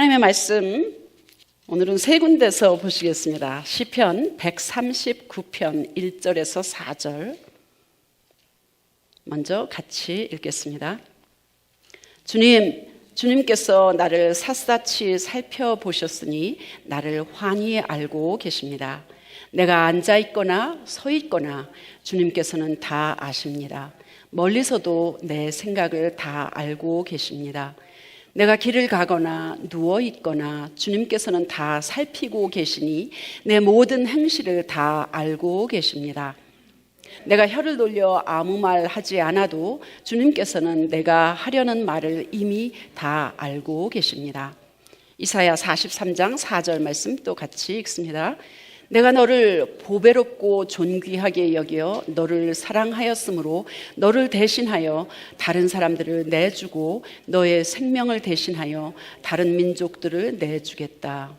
하나님의 말씀 오늘은 세 군데서 보시겠습니다. 시편 139편 1절에서 4절 먼저 같이 읽겠습니다. 주님께서 나를 샅샅이 살펴보셨으니 나를 환히 알고 계십니다. 내가 앉아있거나 서있거나 주님께서는 다 아십니다. 멀리서도 내 생각을 다 알고 계십니다. 내가 길을 가거나 누워있거나 주님께서는 다 살피고 계시니 내 모든 행실을 다 알고 계십니다. 내가 혀를 돌려 아무 말 하지 않아도 주님께서는 내가 하려는 말을 이미 다 알고 계십니다. 이사야 43장 4절 말씀 또 같이 읽습니다. 내가 너를 보배롭고 존귀하게 여겨 너를 사랑하였으므로 너를 대신하여 다른 사람들을 내주고 너의 생명을 대신하여 다른 민족들을 내주겠다.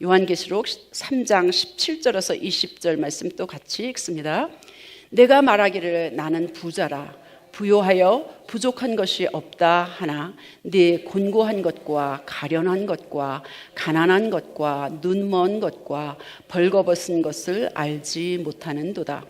요한계시록 3장 17절에서 20절 말씀 또 같이 읽습니다. 내가 말하기를 나는 부자라 부요하여 부족한 것이 없다 하나 네 곤고한 것과 가련한 것과 가난한 것과 눈먼 것과 벌거벗은 것을 알지 못하는도다.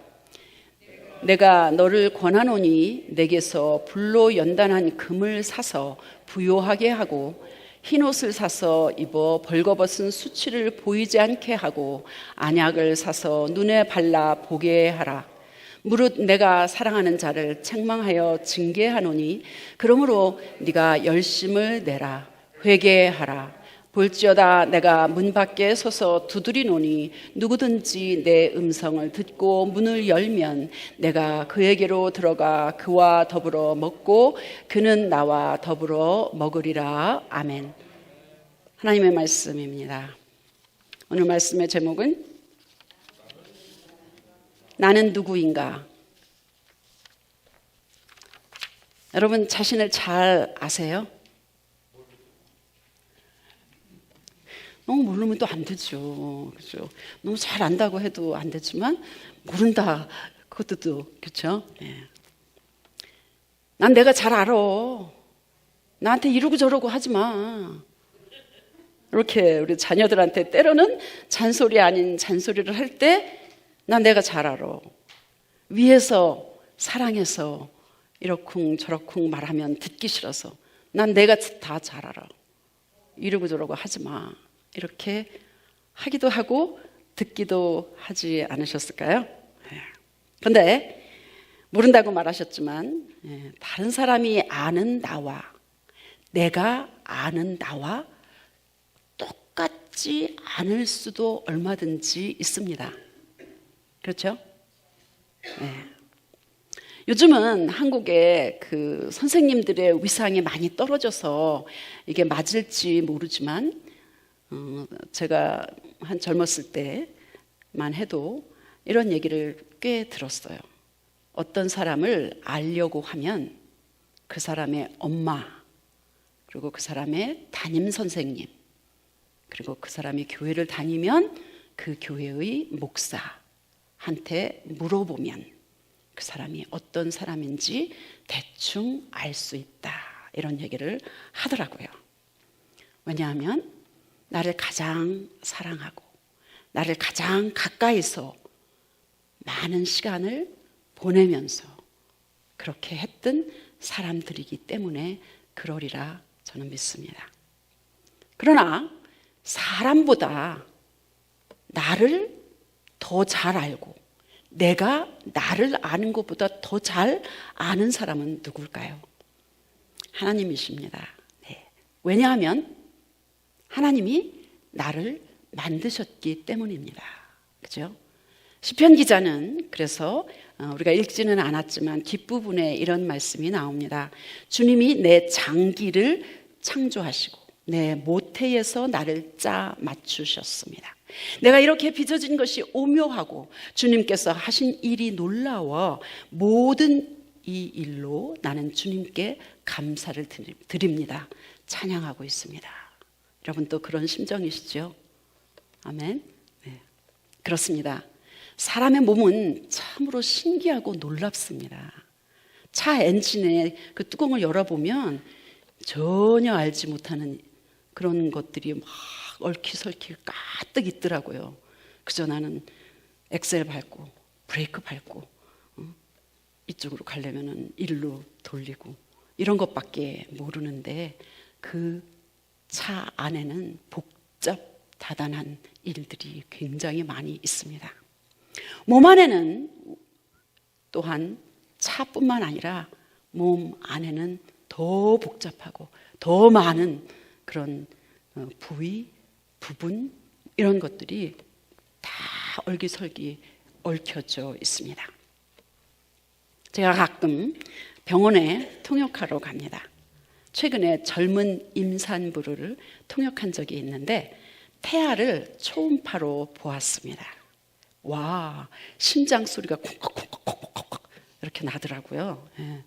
내가 너를 권하노니 내게서 불로 연단한 금을 사서 부요하게 하고 흰옷을 사서 입어 벌거벗은 수치를 보이지 않게 하고 안약을 사서 눈에 발라 보게 하라. 무릇 내가 사랑하는 자를 책망하여 징계하노니 그러므로 네가 열심을 내라. 회개하라. 볼지어다 내가 문 밖에 서서 두드리노니 누구든지 내 음성을 듣고 문을 열면 내가 그에게로 들어가 그와 더불어 먹고 그는 나와 더불어 먹으리라. 아멘. 하나님의 말씀입니다. 오늘 말씀의 제목은 나는 누구인가? 여러분 자신을 잘 아세요? 너무 모르면 또 안 되죠. 그렇죠? 너무 잘 안다고 해도 안 되지만 모른다 그것도 또 그렇죠? 네. 난 내가 잘 알아. 나한테 이러고 저러고 하지 마. 이렇게 우리 자녀들한테 때로는 잔소리 아닌 잔소리를 할 때 난 내가 잘 알아. 위에서 사랑해서 이러쿵 저러쿵 말하면 듣기 싫어서 난 내가 다 잘 알아. 이러고 저러고 하지 마. 이렇게 하기도 하고 듣기도 하지 않으셨을까요? 그런데 모른다고 말하셨지만 다른 사람이 아는 나와 내가 아는 나와 똑같지 않을 수도 얼마든지 있습니다. 그렇죠? 네. 요즘은 한국에 그 선생님들의 위상이 많이 떨어져서 이게 맞을지 모르지만 제가 한 젊었을 때만 해도 이런 얘기를 꽤 들었어요. 어떤 사람을 알려고 하면 그 사람의 엄마 그리고 그 사람의 담임 선생님 그리고 그 사람이 교회를 다니면 그 교회의 목사한테 물어보면 그 사람이 어떤 사람인지 대충 알 수 있다 이런 얘기를 하더라고요. 왜냐하면 나를 가장 사랑하고 나를 가장 가까이서 많은 시간을 보내면서 그렇게 했던 사람들이기 때문에 그러리라 저는 믿습니다. 그러나 사람보다 나를 더 잘 알고 내가 나를 아는 것보다 더 잘 아는 사람은 누굴까요? 하나님이십니다. 네. 왜냐하면 하나님이 나를 만드셨기 때문입니다. 그죠? 시편 기자는 그래서 우리가 읽지는 않았지만 뒷부분에 이런 말씀이 나옵니다. 주님이 내 장기를 창조하시고 내 모태에서 나를 짜 맞추셨습니다. 내가 이렇게 빚어진 것이 오묘하고 주님께서 하신 일이 놀라워 모든 이 일로 나는 주님께 감사를 드립니다. 찬양하고 있습니다. 여러분 또 그런 심정이시죠? 아멘. 네. 그렇습니다. 사람의 몸은 참으로 신기하고 놀랍습니다. 차 엔진의 그 뚜껑을 열어보면 전혀 알지 못하는 그런 것들이 막 얽히설키 가득 있더라고요. 그저 나는 엑셀 밟고 브레이크 밟고 이쪽으로 가려면은 일로 돌리고 이런 것밖에 모르는데 그 차 안에는 복잡 다단한 일들이 굉장히 많이 있습니다. 몸 안에는 또한 차뿐만 아니라 몸 안에는 더 복잡하고 더 많은 그런 부위, 부분 이런 것들이 다 얼기설기 얽혀져 있습니다. 제가 가끔 병원에 통역하러 갑니다. 최근에 젊은 임산부를 통역한 적이 있는데 태아를 초음파로 보았습니다. 와, 심장 소리가 콩콩콩콩콩콩 이렇게 나더라고요. 예.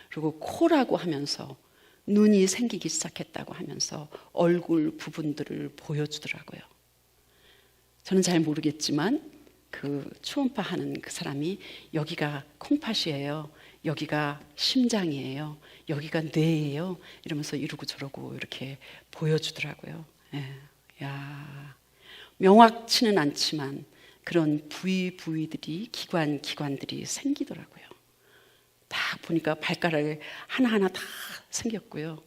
그리고 코라고 하면서 눈이 생기기 시작했다고 하면서 얼굴 부분들을 보여주더라고요. 저는 잘 모르겠지만 그 초음파 하는 그 사람이 여기가 콩팥이에요, 여기가 심장이에요, 여기가 뇌예요 이러면서 이러고 저러고 이렇게 보여주더라고요. 예. 야, 명확치는 않지만 그런 부위들이 기관들이 생기더라고요. 다 보니까 발가락에 하나하나 다 생겼고요.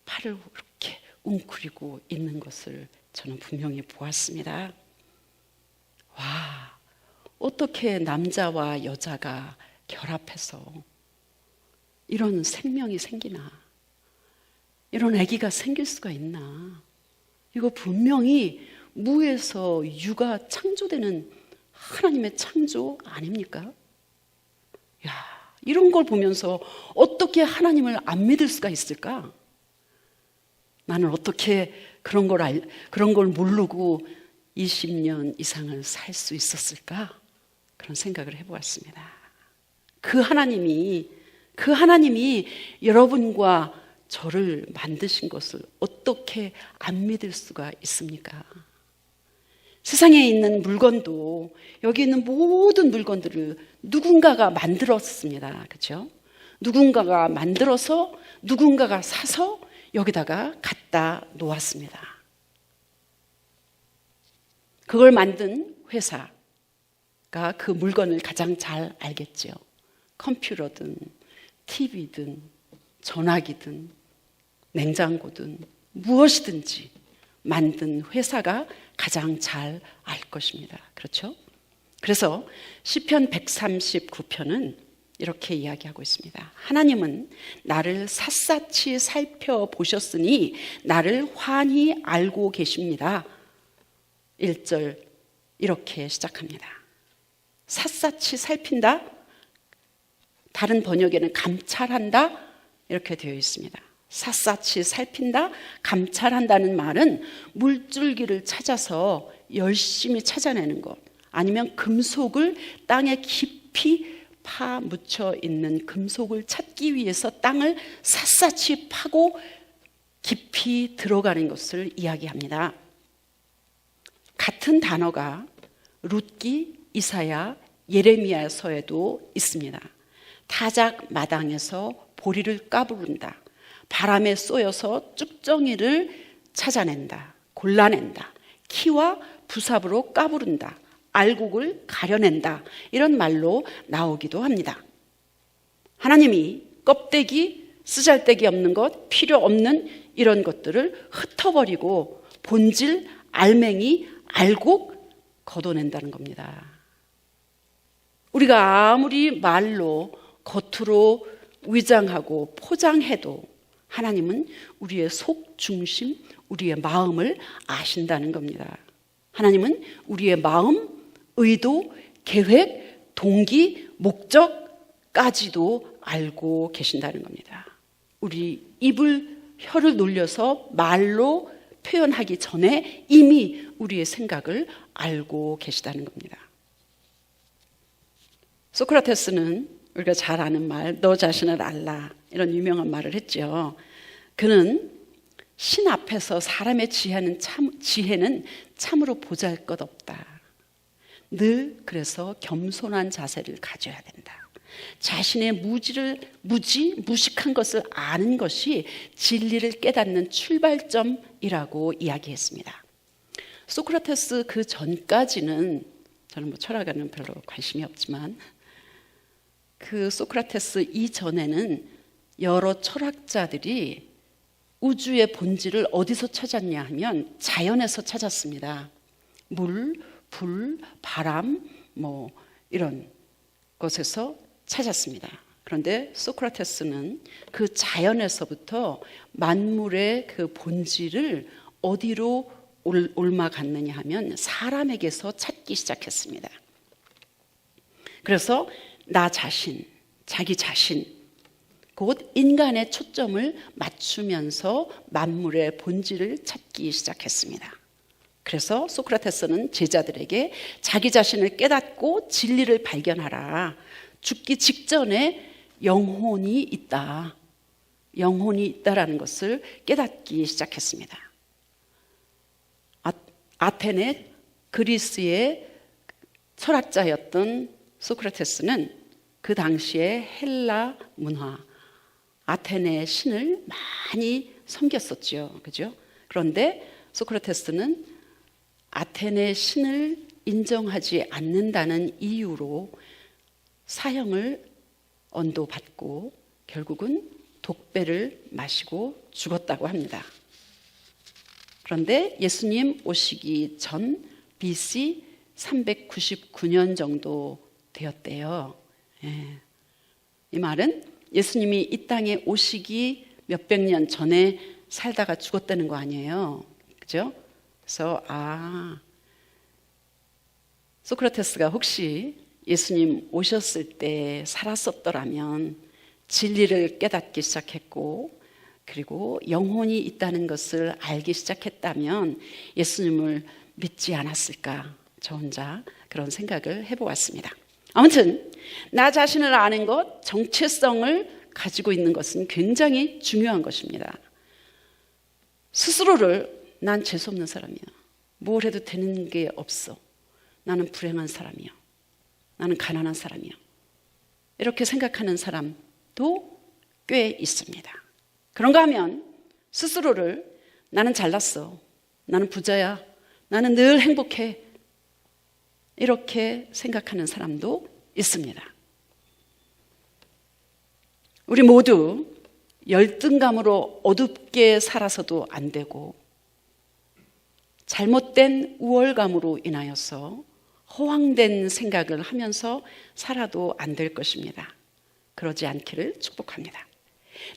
팔을 이렇게 웅크리고 있는 것을 저는 분명히 보았습니다. 와, 어떻게 남자와 여자가 결합해서 이런 생명이 생기나, 이런 아기가 생길 수가 있나. 이거 분명히 무에서 유가 창조되는 하나님의 창조 아닙니까? 야, 이런 걸 보면서 어떻게 하나님을 안 믿을 수가 있을까? 나는 어떻게 그런 걸 모르고 20년 이상을 살 수 있었을까? 그런 생각을 해보았습니다. 그 하나님이 여러분과 저를 만드신 것을 어떻게 안 믿을 수가 있습니까? 세상에 있는 물건도, 여기 있는 모든 물건들을 누군가가 만들었습니다. 그렇죠? 누군가가 만들어서 누군가가 사서 여기다가 갖다 놓았습니다. 그걸 만든 회사가 그 물건을 가장 잘 알겠죠. 컴퓨터든 TV든 전화기든 냉장고든 무엇이든지 만든 회사가 가장 잘 알 것입니다. 그렇죠? 그래서 시편 139편은 이렇게 이야기하고 있습니다. 하나님은 나를 샅샅이 살펴보셨으니 나를 환히 알고 계십니다. 1절 이렇게 시작합니다. 샅샅이 살핀다, 다른 번역에는 감찰한다 이렇게 되어 있습니다. 샅샅이 살핀다, 감찰한다는 말은 물줄기를 찾아서 열심히 찾아내는 것, 아니면 금속을 땅에 깊이 파묻혀 있는 금속을 찾기 위해서 땅을 샅샅이 파고 깊이 들어가는 것을 이야기합니다. 같은 단어가 룻기, 이사야, 예레미야서에도 있습니다. 타작 마당에서 보리를 까부른다, 바람에 쏘여서 쭉정이를 찾아낸다, 골라낸다, 키와 부삽으로 까부른다, 알곡을 가려낸다, 이런 말로 나오기도 합니다. 하나님이 껍데기, 쓰잘데기 없는 것, 필요 없는 이런 것들을 흩어버리고 본질, 알맹이, 알곡 걷어낸다는 겁니다. 우리가 아무리 말로 겉으로 위장하고 포장해도 하나님은 우리의 속 중심, 우리의 마음을 아신다는 겁니다. 하나님은 우리의 마음, 의도, 계획, 동기, 목적까지도 알고 계신다는 겁니다. 우리 혀를 놀려서 말로 표현하기 전에 이미 우리의 생각을 알고 계시다는 겁니다. 소크라테스는 우리가 잘 아는 말, 너 자신을 알라, 이런 유명한 말을 했죠. 그는 신 앞에서 사람의 지혜는 참으로 보잘것없다. 늘 그래서 겸손한 자세를 가져야 된다. 자신의 무식한 것을 아는 것이 진리를 깨닫는 출발점이라고 이야기했습니다. 소크라테스 그 전까지는, 저는 철학에는 별로 관심이 없지만, 그 소크라테스 이전에는 여러 철학자들이 우주의 본질을 어디서 찾았냐 하면 자연에서 찾았습니다. 물, 불, 바람, 이런 것에서 찾았습니다. 그런데 소크라테스는 그 자연에서부터 만물의 그 본질을 어디로 옮아갔느냐 하면 사람에게서 찾기 시작했습니다. 그래서 나 자신, 자기 자신, 곧 인간의 초점을 맞추면서 만물의 본질을 찾기 시작했습니다. 그래서 소크라테스는 제자들에게 자기 자신을 깨닫고 진리를 발견하라. 죽기 직전에 영혼이 있다. 영혼이 있다라는 것을 깨닫기 시작했습니다. 아테네 그리스의 철학자였던 소크라테스는 그 당시에 헬라 문화, 아테네의 신을 많이 섬겼었죠. 그죠? 그런데 소크라테스는 아테네 신을 인정하지 않는다는 이유로 사형을 언도받고 결국은 독배를 마시고 죽었다고 합니다. 그런데 예수님 오시기 전 BC 399년 정도 되었대요. 이 말은 예수님이 이 땅에 오시기 몇백 년 전에 살다가 죽었다는 거 아니에요. 그죠? 그래서 소크라테스가 혹시 예수님 오셨을 때 살았었더라면 진리를 깨닫기 시작했고 그리고 영혼이 있다는 것을 알기 시작했다면 예수님을 믿지 않았을까? 저 혼자 그런 생각을 해보았습니다. 아무튼 나 자신을 아는 것, 정체성을 가지고 있는 것은 굉장히 중요한 것입니다. 스스로를 난 재수없는 사람이야. 뭘 해도 되는 게 없어. 나는 불행한 사람이야. 나는 가난한 사람이야. 이렇게 생각하는 사람도 꽤 있습니다. 그런가 하면 스스로를 나는 잘났어. 나는 부자야. 나는 늘 행복해. 이렇게 생각하는 사람도 있습니다. 우리 모두 열등감으로 어둡게 살아서도 안 되고 잘못된 우월감으로 인하여서 허황된 생각을 하면서 살아도 안 될 것입니다. 그러지 않기를 축복합니다.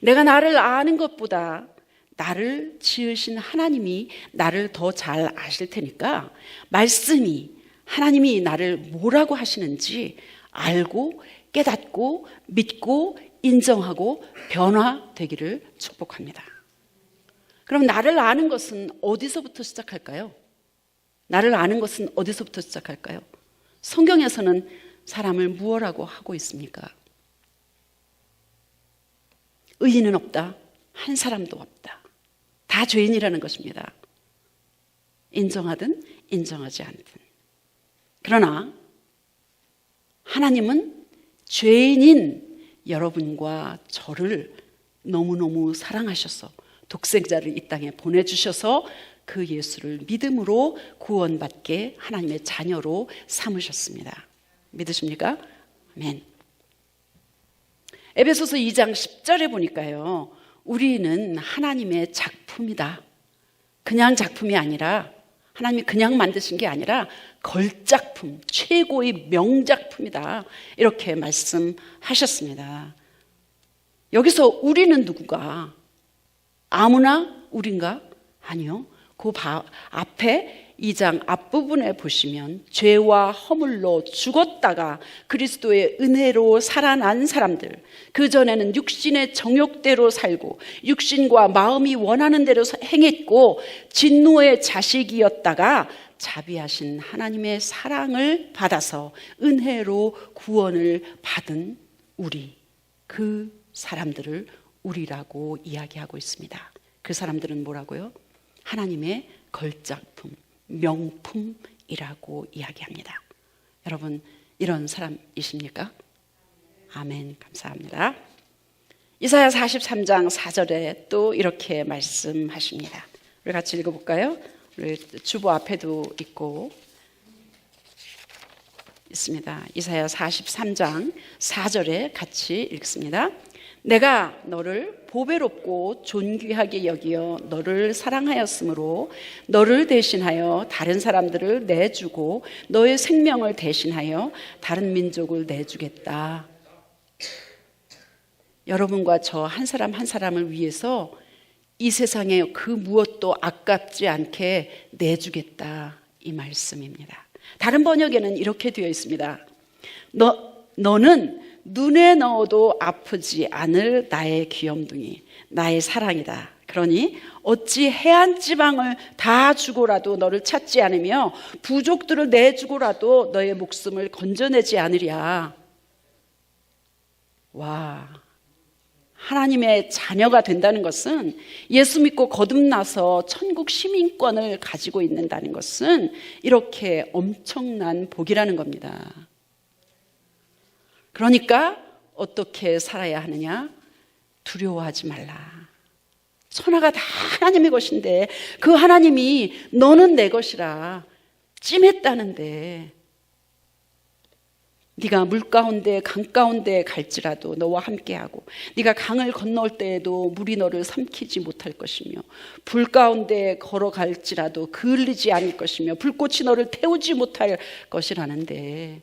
내가 나를 아는 것보다 나를 지으신 하나님이 나를 더 잘 아실 테니까 말씀이 하나님이 나를 뭐라고 하시는지 알고 깨닫고 믿고 인정하고 변화되기를 축복합니다. 그럼 나를 아는 것은 어디서부터 시작할까요? 나를 아는 것은 어디서부터 시작할까요? 성경에서는 사람을 무엇라고 하고 있습니까? 의인은 없다. 한 사람도 없다. 다 죄인이라는 것입니다. 인정하든 인정하지 않든. 그러나 하나님은 죄인인 여러분과 저를 너무너무 사랑하셔서 독생자를 이 땅에 보내주셔서 그 예수를 믿음으로 구원받게 하나님의 자녀로 삼으셨습니다. 믿으십니까? 아멘. 에베소서 2장 10절에 보니까요, 우리는 하나님의 작품이다. 그냥 작품이 아니라, 하나님이 그냥 만드신 게 아니라 걸작품, 최고의 명작품이다. 이렇게 말씀하셨습니다. 여기서 우리는 누구가? 아무나 우린가? 아니요. 그 앞에 2장 앞부분에 보시면 죄와 허물로 죽었다가 그리스도의 은혜로 살아난 사람들, 그전에는 육신의 정욕대로 살고 육신과 마음이 원하는 대로 행했고 진노의 자식이었다가 자비하신 하나님의 사랑을 받아서 은혜로 구원을 받은 우리, 그 사람들을 우리라고 이야기하고 있습니다. 그 사람들은 뭐라고요? 하나님의 걸작품, 명품이라고 이야기합니다. 여러분, 이런 사람이십니까? 아멘. 감사합니다. 이사야 43장 4절에 또 이렇게 말씀하십니다. 우리 같이 읽어볼까요? 우리 주보 앞에도 있고 있습니다. 이사야 43장 4절에 같이 읽습니다. 내가 너를 보배롭고 존귀하게 여기어 너를 사랑하였으므로 너를 대신하여 다른 사람들을 내주고 너의 생명을 대신하여 다른 민족을 내주겠다. 여러분과 저 한 사람 한 사람을 위해서 이 세상에 그 무엇도 아깝지 않게 내주겠다, 이 말씀입니다. 다른 번역에는 이렇게 되어 있습니다. 너는 눈에 넣어도 아프지 않을 나의 귀염둥이, 나의 사랑이다. 그러니 어찌 해안 지방을 다 주고라도 너를 찾지 않으며 부족들을 내주고라도 너의 목숨을 건져내지 않으랴. 와, 하나님의 자녀가 된다는 것은, 예수 믿고 거듭나서 천국 시민권을 가지고 있는다는 것은 이렇게 엄청난 복이라는 겁니다. 그러니까 어떻게 살아야 하느냐? 두려워하지 말라. 천하가 다 하나님의 것인데 그 하나님이 너는 내 것이라 찜했다는데, 네가 물 가운데 강 가운데 갈지라도 너와 함께하고 네가 강을 건너올 때에도 물이 너를 삼키지 못할 것이며 불 가운데 걸어갈지라도 그을리지 않을 것이며 불꽃이 너를 태우지 못할 것이라는데,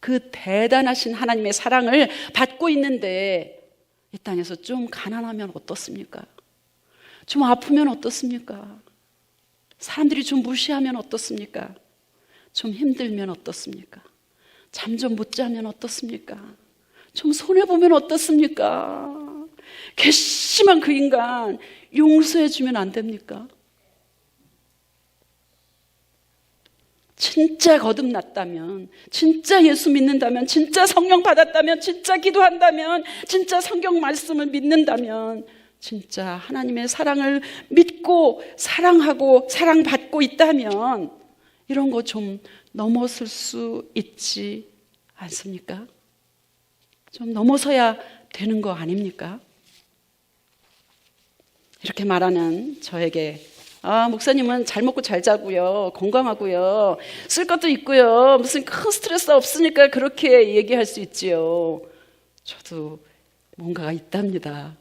그 대단하신 하나님의 사랑을 받고 있는데 이 땅에서 좀 가난하면 어떻습니까? 좀 아프면 어떻습니까? 사람들이 좀 무시하면 어떻습니까? 좀 힘들면 어떻습니까? 잠 좀 못 자면 어떻습니까? 좀 손해보면 어떻습니까? 괘씸한 그 인간 용서해 주면 안 됩니까? 진짜 거듭났다면, 진짜 예수 믿는다면, 진짜 성령 받았다면, 진짜 기도한다면, 진짜 성경 말씀을 믿는다면, 진짜 하나님의 사랑을 믿고 사랑하고 사랑받고 있다면 이런 거 좀 넘어설 수 있지 않습니까? 좀 넘어서야 되는 거 아닙니까? 이렇게 말하는 저에게, 목사님은 잘 먹고 잘 자고요, 건강하고요, 쓸 것도 있고요, 무슨 큰 스트레스 없으니까 그렇게 얘기할 수 있지요. 저도 뭔가가 있답니다.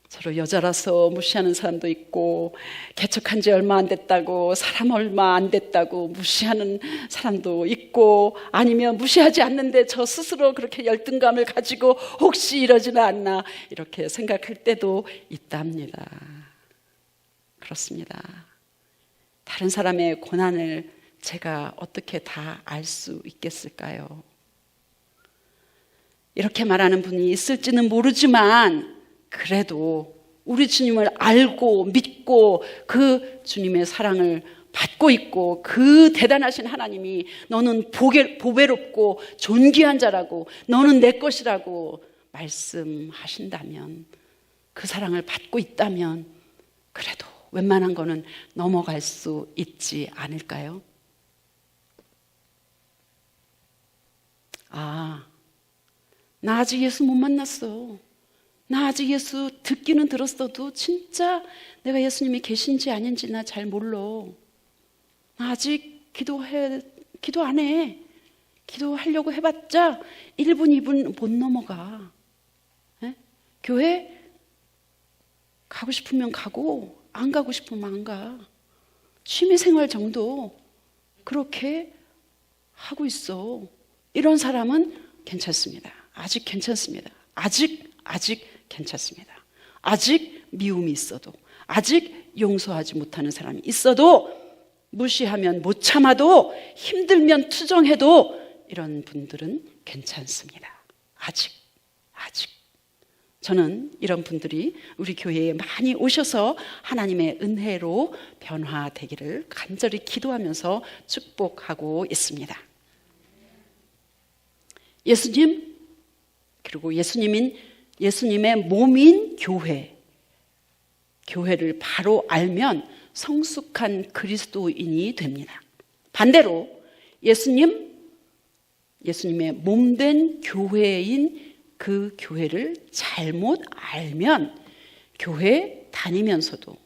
서로 여자라서 무시하는 사람도 있고, 개척한 지 얼마 안 됐다고, 사람 얼마 안 됐다고 무시하는 사람도 있고, 아니면 무시하지 않는데 저 스스로 그렇게 열등감을 가지고 혹시 이러지는 않나 이렇게 생각할 때도 있답니다. 그렇습니다. 다른 사람의 고난을 제가 어떻게 다 알 수 있겠을까요? 이렇게 말하는 분이 있을지는 모르지만 그래도 우리 주님을 알고 믿고 그 주님의 사랑을 받고 있고 그 대단하신 하나님이 너는 보배롭고 존귀한 자라고 너는 내 것이라고 말씀하신다면, 그 사랑을 받고 있다면 그래도 웬만한 거는 넘어갈 수 있지 않을까요? 나 아직 예수 못 만났어. 나 아직 예수 듣기는 들었어도 진짜 내가 예수님이 계신지 아닌지 나 잘 몰라. 나 아직 기도 안 해. 기도하려고 해봤자 1분, 2분 못 넘어가. 교회 가고 싶으면 가고 안 가고 싶으면 안 가. 취미생활 정도 그렇게 하고 있어. 이런 사람은 괜찮습니다. 아직 괜찮습니다. 아직 괜찮습니다. 아직 미움이 있어도, 아직 용서하지 못하는 사람이 있어도, 무시하면 못 참아도, 힘들면 투정해도 이런 분들은 괜찮습니다. 아직. 저는 이런 분들이 우리 교회에 많이 오셔서 하나님의 은혜로 변화되기를 간절히 기도하면서 축복하고 있습니다. 예수님, 그리고 예수님의 몸인 교회를 바로 알면 성숙한 그리스도인이 됩니다. 반대로 예수님 예수님의 몸된 교회인 그 교회를 잘못 알면 교회 다니면서도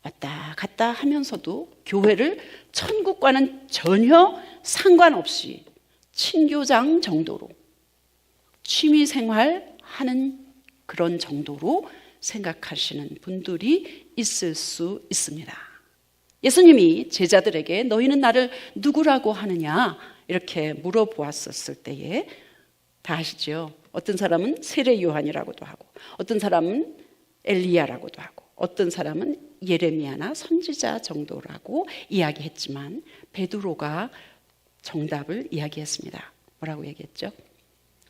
왔다 갔다 하면서도 교회를 천국과는 전혀 상관없이 친교장 정도로 취미생활 하는 그런 정도로 생각하시는 분들이 있을 수 있습니다. 예수님이 제자들에게 너희는 나를 누구라고 하느냐 이렇게 물어보았었을 때에 다 아시죠? 어떤 사람은 세례 요한이라고도 하고 어떤 사람은 엘리야라고도 하고 어떤 사람은 예레미야나 선지자 정도라고 이야기했지만 베드로가 정답을 이야기했습니다. 뭐라고 얘기했죠?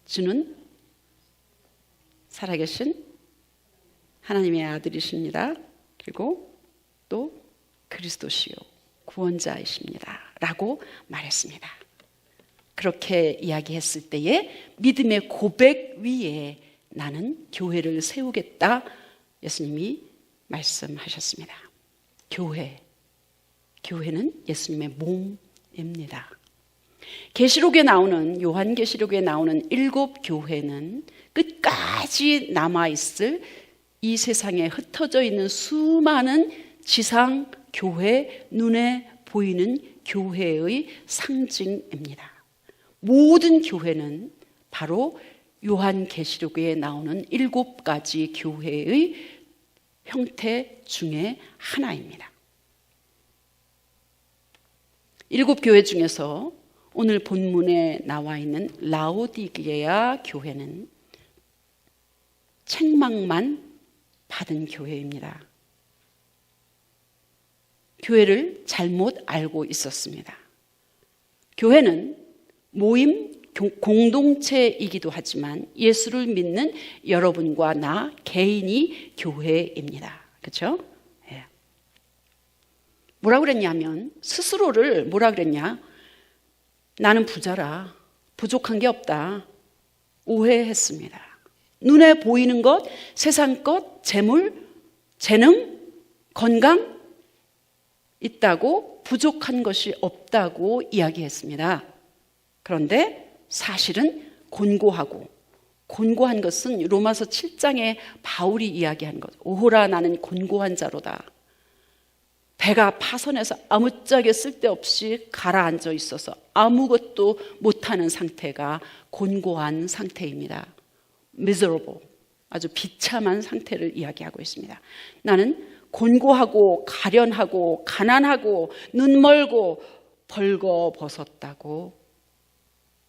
주는 살아계신 하나님의 아들이십니다. 그리고 또 그리스도시요 구원자이십니다. 라고 말했습니다. 그렇게 이야기했을 때에 믿음의 고백 위에 나는 교회를 세우겠다. 예수님이 말씀하셨습니다. 교회는 예수님의 몸입니다. 계시록에 나오는 요한계시록에 나오는 7 교회는 끝까지 남아있을 이 세상에 흩어져 있는 수많은 지상 교회, 눈에 보이는 교회의 상징입니다. 모든 교회는 바로 요한계시록에 나오는 7가지 교회의 형태 중에 하나입니다. 7 교회 중에서 오늘 본문에 나와 있는 라오디게아 교회는 책망만 받은 교회입니다. 교회를 잘못 알고 있었습니다. 교회는 모임 공동체이기도 하지만 예수를 믿는 여러분과 나 개인이 교회입니다. 그렇죠? 예. 뭐라 그랬냐면 스스로를 뭐라 그랬냐? 나는 부자라. 부족한 게 없다. 오해했습니다. 눈에 보이는 것, 세상 것, 재물, 재능, 건강 있다고 부족한 것이 없다고 이야기했습니다. 그런데 사실은 곤고한 것은 로마서 7장에 바울이 이야기한 것. 오호라 나는 곤고한 자로다. 배가 파선해서 아무짝에 쓸데없이 가라앉아 있어서 아무것도 못하는 상태가 곤고한 상태입니다. miserable, 아주 비참한 상태를 이야기하고 있습니다. 나는 곤고하고 가련하고 가난하고 눈멀고 벌거벗었다고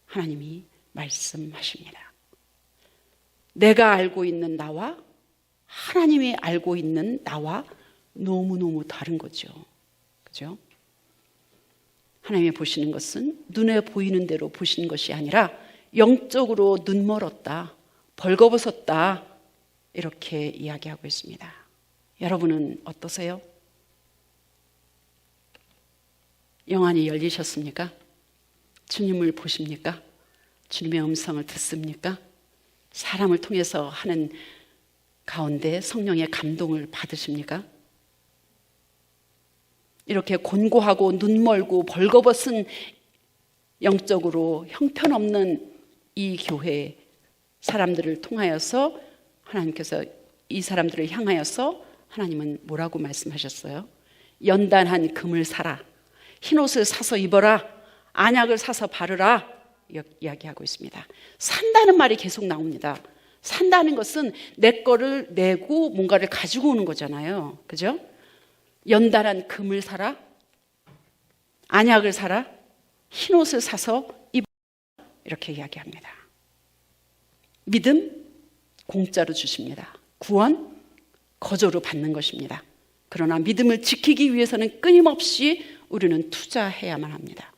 하나님이 말씀하십니다. 내가 알고 있는 나와 하나님이 알고 있는 나와 너무너무 다른 거죠. 그죠? 하나님이 보시는 것은 눈에 보이는 대로 보시는 것이 아니라 영적으로 눈멀었다, 벌거벗었다 이렇게 이야기하고 있습니다. 여러분은 어떠세요? 영안이 열리셨습니까? 주님을 보십니까? 주님의 음성을 듣습니까? 사람을 통해서 하는 가운데 성령의 감동을 받으십니까? 이렇게 곤고하고 눈멀고 벌거벗은 영적으로 형편없는 이 교회 사람들을 통하여서 하나님께서 이 사람들을 향하여서 하나님은 뭐라고 말씀하셨어요? 연단한 금을 사라, 흰옷을 사서 입어라, 안약을 사서 바르라 이야기하고 있습니다. 산다는 말이 계속 나옵니다. 산다는 것은 내 거를 내고 뭔가를 가지고 오는 거잖아요. 그죠? 연단한 금을 사라, 안약을 사라, 흰옷을 사서 입어라 이렇게 이야기합니다. 믿음 공짜로 주십니다. 구원 거저로 받는 것입니다. 그러나 믿음을 지키기 위해서는 끊임없이 우리는 투자해야만 합니다.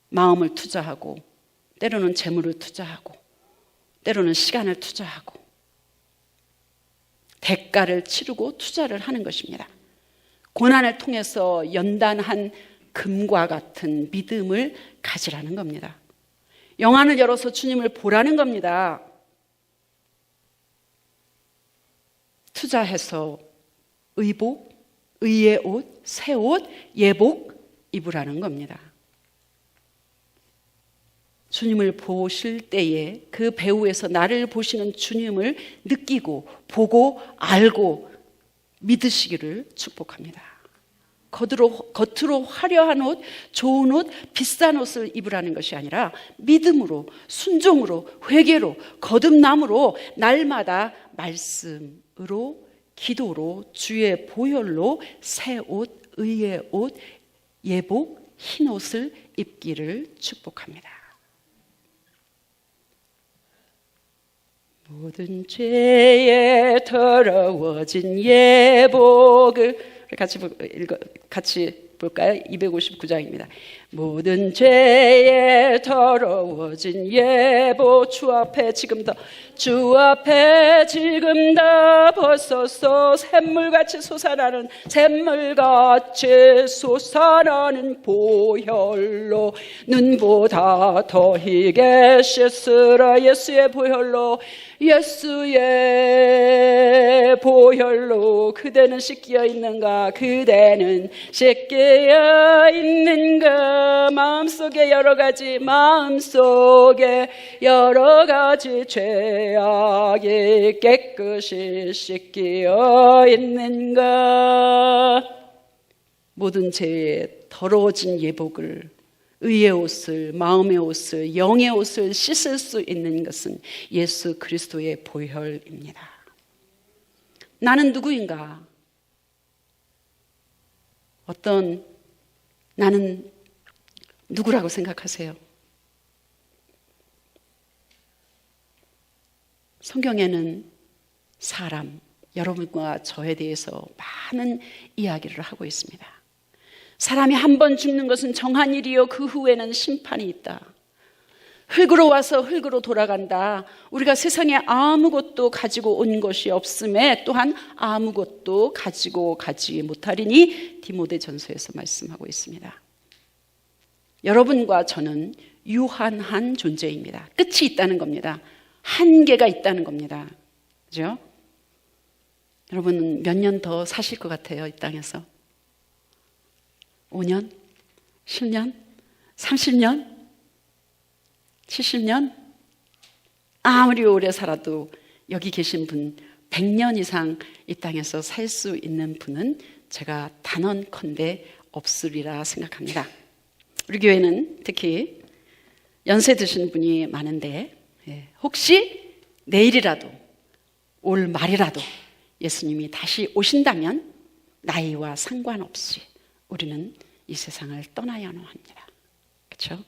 마음을 투자하고 때로는 재물을 투자하고 때로는 시간을 투자하고 대가를 치르고 투자를 하는 것입니다. 고난을 통해서 연단한 금과 같은 믿음을 가지라는 겁니다. 영안을 열어서 주님을 보라는 겁니다. 투자해서 의복, 의의 옷, 새 옷, 예복 입으라는 겁니다. 주님을 보실 때에 그 배후에서 나를 보시는 주님을 느끼고 보고 알고 믿으시기를 축복합니다. 겉으로 화려한 옷, 좋은 옷, 비싼 옷을 입으라는 것이 아니라 믿음으로, 순종으로, 회개로, 거듭남으로 날마다 말씀으로, 기도로, 주의 보혈로 새 옷, 의의 옷, 예복, 흰 옷을 입기를 축복합니다. 모든 죄에 더러워진 예복을 같이 볼까요? 259장입니다. 모든 죄에 더러워진 예복 주 앞에 지금 더 벗어서 샘물같이 솟아나는 보혈로 눈보다 더 희게 씻으라. 예수의 보혈로 그대는 씻겨 있는가? 그대는 씻겨 있는가? 마음속에 여러 가지 죄악이 깨끗이 씻겨 있는가? 모든 죄에 더러워진 예복을, 의의 옷을, 마음의 옷을, 영의 옷을 씻을 수 있는 것은 예수 그리스도의 보혈입니다. 나는 누구인가? 나는 누구라고 생각하세요? 성경에는 사람, 여러분과 저에 대해서 많은 이야기를 하고 있습니다. 사람이 한 번 죽는 것은 정한 일이요 그 후에는 심판이 있다. 흙으로 와서 흙으로 돌아간다. 우리가 세상에 아무것도 가지고 온 것이 없음에 또한 아무것도 가지고 가지 못하리니 디모데전서에서 말씀하고 있습니다. 여러분과 저는 유한한 존재입니다. 끝이 있다는 겁니다. 한계가 있다는 겁니다. 그죠? 여러분은 몇 년 더 사실 것 같아요, 이 땅에서? 5년? 10년? 30년? 70년? 아무리 오래 살아도 여기 계신 분 100년 이상 이 땅에서 살 수 있는 분은 제가 단언컨대 없으리라 생각합니다. 우리 교회는 특히 연세 드신 분이 많은데 혹시 내일이라도 올 말이라도 예수님이 다시 오신다면 나이와 상관없이 우리는 이 세상을 떠나야 합니다. 그렇죠?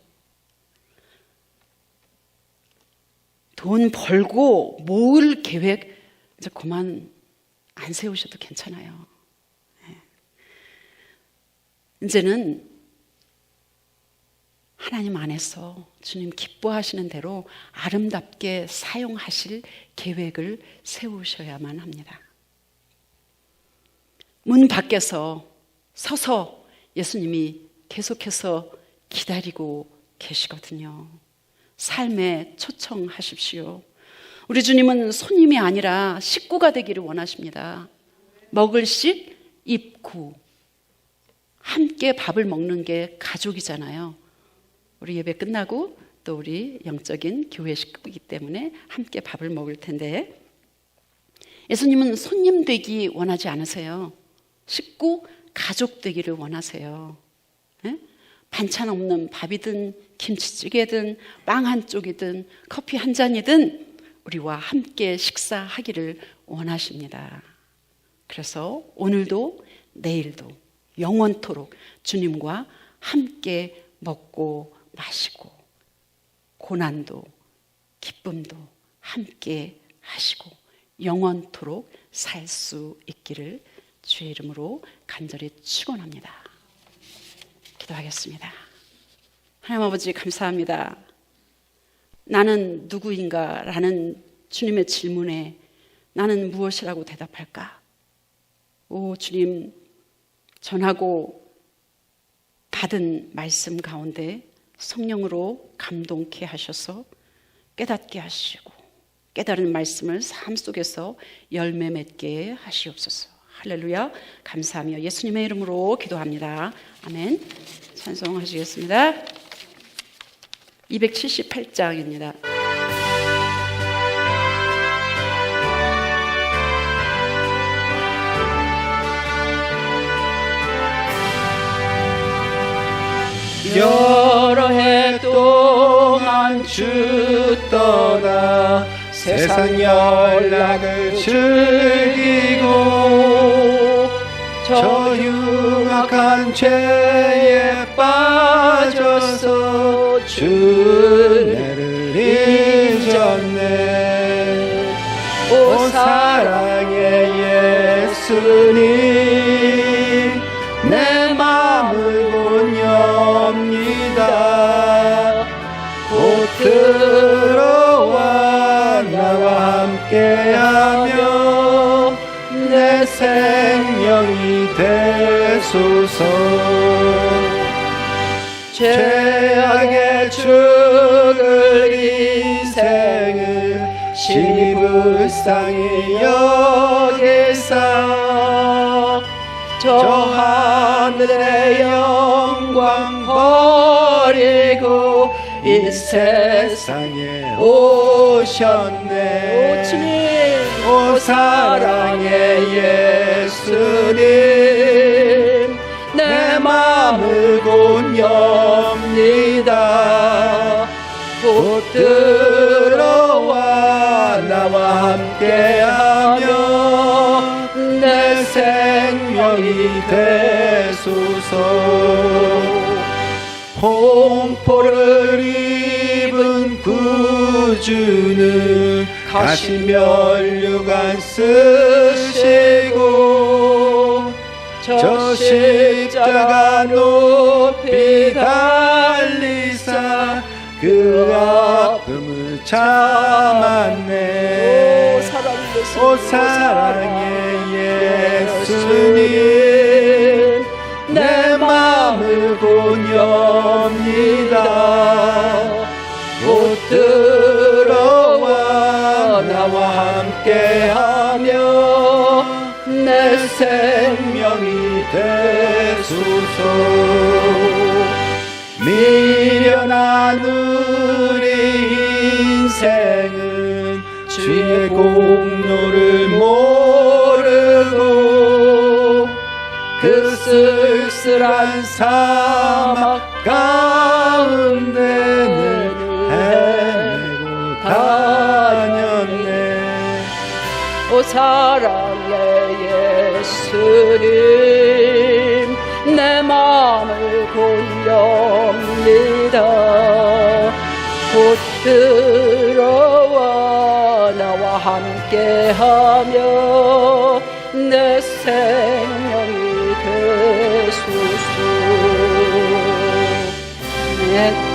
돈 벌고 모을 계획 이제 그만 안 세우셔도 괜찮아요. 이제는 하나님 안에서 주님 기뻐하시는 대로 아름답게 사용하실 계획을 세우셔야만 합니다. 문 밖에서 서서 예수님이 계속해서 기다리고 계시거든요. 삶에 초청하십시오. 우리 주님은 손님이 아니라 식구가 되기를 원하십니다. 먹을 식, 입구. 함께 밥을 먹는 게 가족이잖아요. 우리 예배 끝나고 또 우리 영적인 교회 식구이기 때문에 함께 밥을 먹을 텐데 예수님은 손님 되기 원하지 않으세요. 식구, 가족 되기를 원하세요. 예? 반찬 없는 밥이든 김치찌개든 빵 한 쪽이든 커피 한 잔이든 우리와 함께 식사하기를 원하십니다. 그래서 오늘도 내일도 영원토록 주님과 함께 먹고 마시고 고난도 기쁨도 함께 하시고 영원토록 살 수 있기를 주의 이름으로 간절히 축원합니다. 기도하겠습니다. 하나님 아버지 감사합니다. 나는 누구인가? 라는 주님의 질문에 나는 무엇이라고 대답할까? 오 주님, 전하고 받은 말씀 가운데 성령으로 감동케 하셔서 깨닫게 하시고 깨달은 말씀을 삶 속에서 열매 맺게 하시옵소서. 할렐루야. 감사하며 예수님의 이름으로 기도합니다. 아멘. 찬송하시겠습니다. 278장입니다. 여러 해 동안 주 떠나 세상 연락을 즐기고 저 흉악한 죄에 빠져서 주를 잊었네. 오 사랑의 예수님 내 맘을 곧 엽니다. 곧 들어와 나와 함께하며 내 생명이 되소서. 죄악의 죽을 인생을 신이 불쌍히 여기사 저 하늘의 영광 버리고 이 세상에 오셨네. 오 주님, 오 사랑의 예수님 내 맘을 곧 엽니다. 곧 들어와 나와 함께하며 내 생명이 되소서. 홍포를 입은 구주는 가시면류관 쓰시고 저 십자가 높이 달리사 그 아픔을 참았네. 오 사랑의 예수님 내 맘을 곧 엽니다. 곧 들어와 나와 함께하며 내 생명이 되소서. 미련한 우리 인생은 주의 공로를 모르고 그 쓸쓸한 사막 가운데 늘 헤매고 다녔네. 오 사랑의 예수님 내 마음을 곧 엽니다. 곧 들어와 나와 함께하며 내 생명이 되소서. 아멘.